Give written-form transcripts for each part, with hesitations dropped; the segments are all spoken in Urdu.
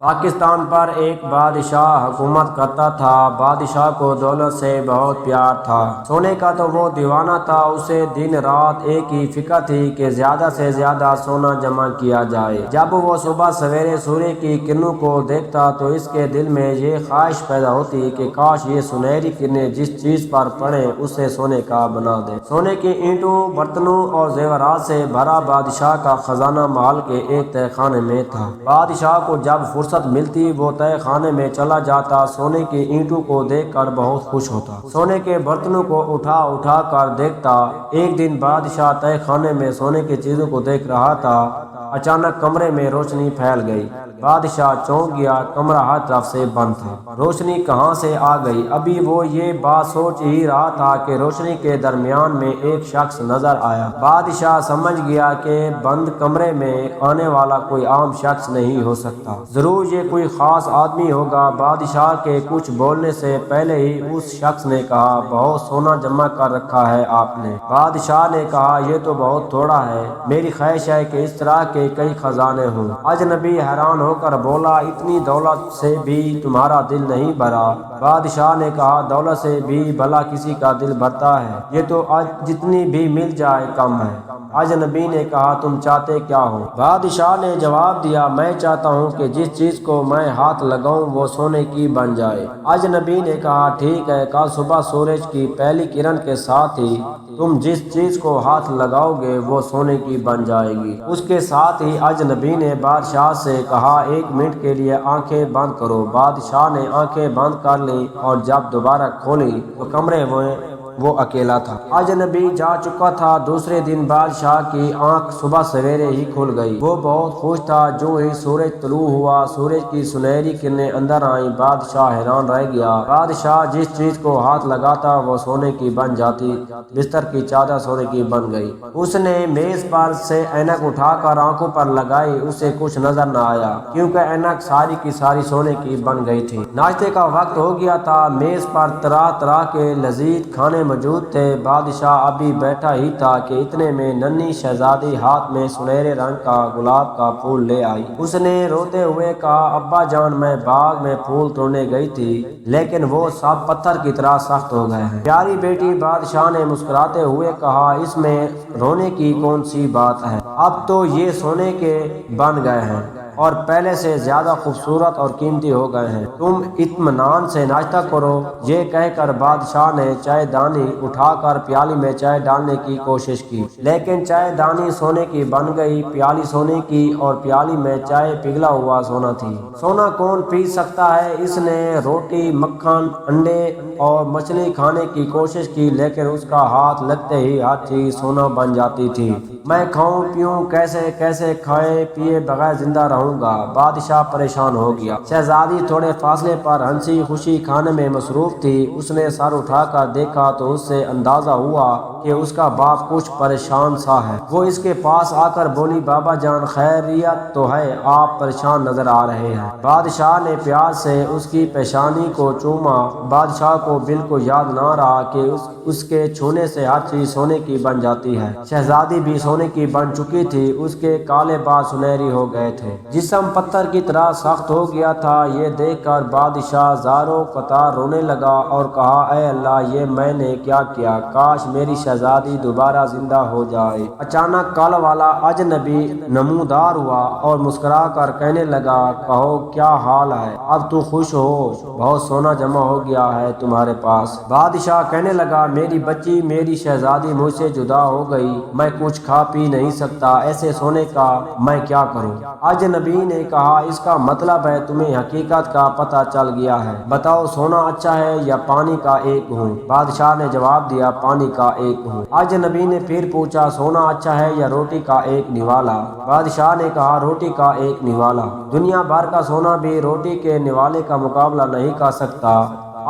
پاکستان پر ایک بادشاہ حکومت کرتا تھا۔ بادشاہ کو دولت سے بہت پیار تھا۔ سونے کا تو وہ دیوانہ تھا۔ اسے دن رات ایک ہی فکر تھی کہ زیادہ سے زیادہ سونا جمع کیا جائے۔ جب وہ صبح سویرے سورج کی کرنوں کو دیکھتا تو اس کے دل میں یہ خواہش پیدا ہوتی کہ کاش یہ سنہری کرنیں جس چیز پر پڑیں اسے سونے کا بنا دیں۔ سونے کی اینٹوں، برتنوں اور زیورات سے بھرا بادشاہ کا خزانہ محل کے ایک تہہ خانے میں تھا۔ بادشاہ کو جب فرصت ملتی وہ تہہ خانے میں چلا جاتا، سونے کی اینٹوں کو دیکھ کر بہت خوش ہوتا، سونے کے برتنوں کو اٹھا اٹھا کر دیکھتا۔ ایک دن بادشاہ تہہ خانے میں سونے کی چیزوں کو دیکھ رہا تھا، اچانک کمرے میں روشنی پھیل گئی۔ بادشاہ چونک گیا، کمرہ ہر طرف سے بند تھا۔ روشنی کہاں سے آ گئی؟ ابھی وہ یہ بات سوچ ہی رہا تھا کہ روشنی کے درمیان میں ایک شخص نظر آیا۔ بادشاہ سمجھ گیا کہ بند کمرے میں آنے والا کوئی عام شخص نہیں ہو سکتا، ضرور یہ کوئی خاص آدمی ہوگا۔ بادشاہ کے کچھ بولنے سے پہلے ہی اس شخص نے کہا، بہت سونا جمع کر رکھا ہے آپ نے۔ بادشاہ نے کہا، یہ تو بہت تھوڑا ہے، میری خواہش ہے کہ اس طرح کے کئی خزانے ہوں۔ اجنبی حیران ہو کر بولا، اتنی دولت سے بھی تمہارا دل نہیں بھرا؟ بادشاہ نے کہا، دولت سے بھی بھلا کسی کا دل بھرتا ہے، یہ تو جتنی بھی مل جائے کم ہے۔ اجنبی نے کہا، تم چاہتے کیا ہو؟ بادشاہ نے جواب دیا، میں چاہتا ہوں کہ جس چیز کو میں ہاتھ لگاؤں وہ سونے کی بن جائے۔ اجنبی نے کہا، ٹھیک ہے، کل صبح سورج کی پہلی کرن کے ساتھ ہی تم جس چیز کو ہاتھ لگاؤ گے وہ سونے کی بن جائے گی۔ اس کے ساتھ ہی اجنبی نے بادشاہ سے کہا، ایک منٹ کے لیے آنکھیں بند کرو۔ بادشاہ نے آنکھیں بند کر لیں اور جب دوبارہ کھولی تو کمرے میں وہ اکیلا تھا۔ اجنبی جا چکا تھا۔ دوسرے دن بادشاہ کی آنکھ صبح سویرے ہی کھل گئی۔ وہ بہت خوش تھا۔ جو ہی سورج طلوع ہوا، سورج کی سنہری کرنیں اندر آئیں۔ بادشاہ حیران رہ گیا۔ بادشاہ جس چیز کو ہاتھ لگاتا وہ سونے کی بن جاتی۔ بستر کی چادر سونے کی بن گئی۔ اس نے میز پر سے اینک اٹھا کر آنکھوں پر لگائی، اسے کچھ نظر نہ آیا کیونکہ اینک ساری کی ساری سونے کی بن گئی تھی۔ ناشتے کا وقت ہو گیا تھا۔ میز پر طرح طرح کے لذیذ کھانے موجود تھے۔ بادشاہ ابھی بیٹھا ہی تھا کہ اتنے میں ننھی شہزادی ہاتھ میں سنہرے رنگ کا گلاب کا پھول لے آئی۔ اس نے روتے ہوئے کہا، ابا جان، میں باغ میں پھول توڑنے گئی تھی لیکن وہ سب پتھر کی طرح سخت ہو گئے ہیں۔ پیاری بیٹی، بادشاہ نے مسکراتے ہوئے کہا، اس میں رونے کی کون سی بات ہے؟ اب تو یہ سونے کے بن گئے ہیں اور پہلے سے زیادہ خوبصورت اور قیمتی ہو گئے ہیں۔ تم اطمینان سے ناشتہ کرو۔ یہ کہہ کر بادشاہ نے چائے دانی اٹھا کر پیالی میں چائے ڈالنے کی کوشش کی لیکن چائے دانی سونے کی بن گئی، پیالی سونے کی اور پیالی میں چائے پگھلا ہوا سونا تھی۔ سونا کون پی سکتا ہے؟ اس نے روٹی، مکھن، انڈے اور مچھلی کھانے کی کوشش کی لیکن اس کا ہاتھ لگتے ہی ہر چیز سونا بن جاتی تھی۔ میں کھاؤں پیوں کیسے کھائے پیے بغیر زندہ رہوں گا؟ بادشاہ پریشان ہو گیا۔ شہزادی تھوڑے فاصلے پر ہنسی خوشی کھانے میں مصروف تھی۔ اس نے سر اٹھا کر دیکھا تو اس سے اندازہ ہوا کہ اس کا باپ کچھ پریشان سا ہے۔ وہ اس کے پاس آ کر بولی، بابا جان، خیریت تو ہے؟ آپ پریشان نظر آ رہے ہیں۔ بادشاہ نے پیار سے اس کی پیشانی کو چوما۔ بادشاہ کو بالکل یاد نہ رہا کہ اس کے چھونے سے ہر چیز سونے کی بن جاتی ہے۔ شہزادی بھی سونے کی بن چکی تھی۔ اس کے کالے بال سنہری ہو گئے تھے، جسم پتھر کی طرح سخت ہو گیا تھا۔ یہ دیکھ کر بادشاہ زاروں قطار رونے لگا اور کہا، اے اللہ، یہ میں نے کیا کیا؟ کاش میری شہزادی دوبارہ زندہ ہو جائے۔ اچانک کال والا اجنبی نمودار ہوا اور مسکرا کر کہنے لگا، کہو کیا حال ہے؟ اب تو خوش ہو؟ بہت سونا جمع ہو گیا ہے تمہارے پاس۔ بادشاہ کہنے لگا، میری بچی، میری شہزادی مجھ سے جدا ہو گئی، میں کچھ کھا پی نہیں سکتا، ایسے سونے کا میں کیا کروں؟ اجنبی نے کہا، اس کا مطلب ہے تمہیں حقیقت کا پتہ چل گیا ہے۔ بتاؤ، سونا اچھا ہے یا پانی کا ایک ہوں؟ بادشاہ نے جواب دیا، پانی کا ایک ہوں۔ اجنبی نے پھر پوچھا، سونا اچھا ہے یا روٹی کا ایک نوالا؟ بادشاہ نے کہا، روٹی کا ایک نوالا۔ دنیا بھر کا سونا بھی روٹی کے نوالے کا مقابلہ نہیں کر سکتا۔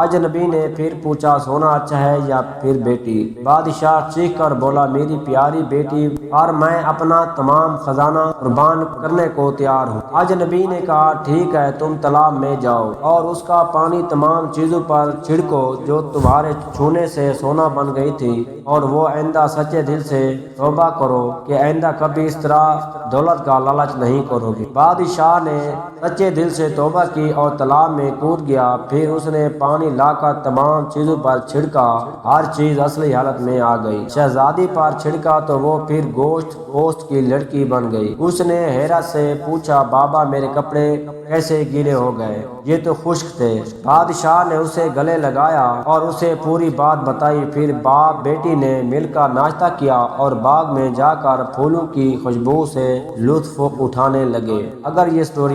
اجنبی نے پھر پوچھا سونا اچھا ہے یا پھر بیٹی؟ بادشاہ چیخ کر بولا میری پیاری بیٹی، اور میں اپنا تمام خزانہ قربان کرنے کو تیار ہوں۔ اجنبی نے کہا ٹھیک ہے، تم تالاب میں جاؤ اور اس کا پانی تمام چیزوں پر چھڑکو جو تمہارے چھونے سے سونا بن گئی تھی، اور وہ آئندہ سچے دل سے توبہ کرو کہ آئندہ کبھی اس طرح دولت کا لالچ نہیں کرو گے۔ بادشاہ نے سچے دل سے توبہ کی اور تالاب میں کود گیا۔ پھر اس نے پانی لا کر تمام چیزوں پر چھڑکا، ہر چیز اصلی حالت میں آ گئی۔ شہزادی پر چھڑکا تو وہ پھر گوشت پوست کی لڑکی بن گئی۔ اس نے حیرت سے پوچھا بابا میرے کپڑے کیسے گیلے ہو گئے؟ یہ تو خشک تھے۔ بادشاہ نے اسے گلے لگایا اور اسے پوری بات بتائی۔ پھر باپ بیٹی نے مل کر ناشتہ کیا اور باغ میں جا کر پھولوں کی خوشبو سے لطف اٹھانے لگے۔ اگر یہ سٹوری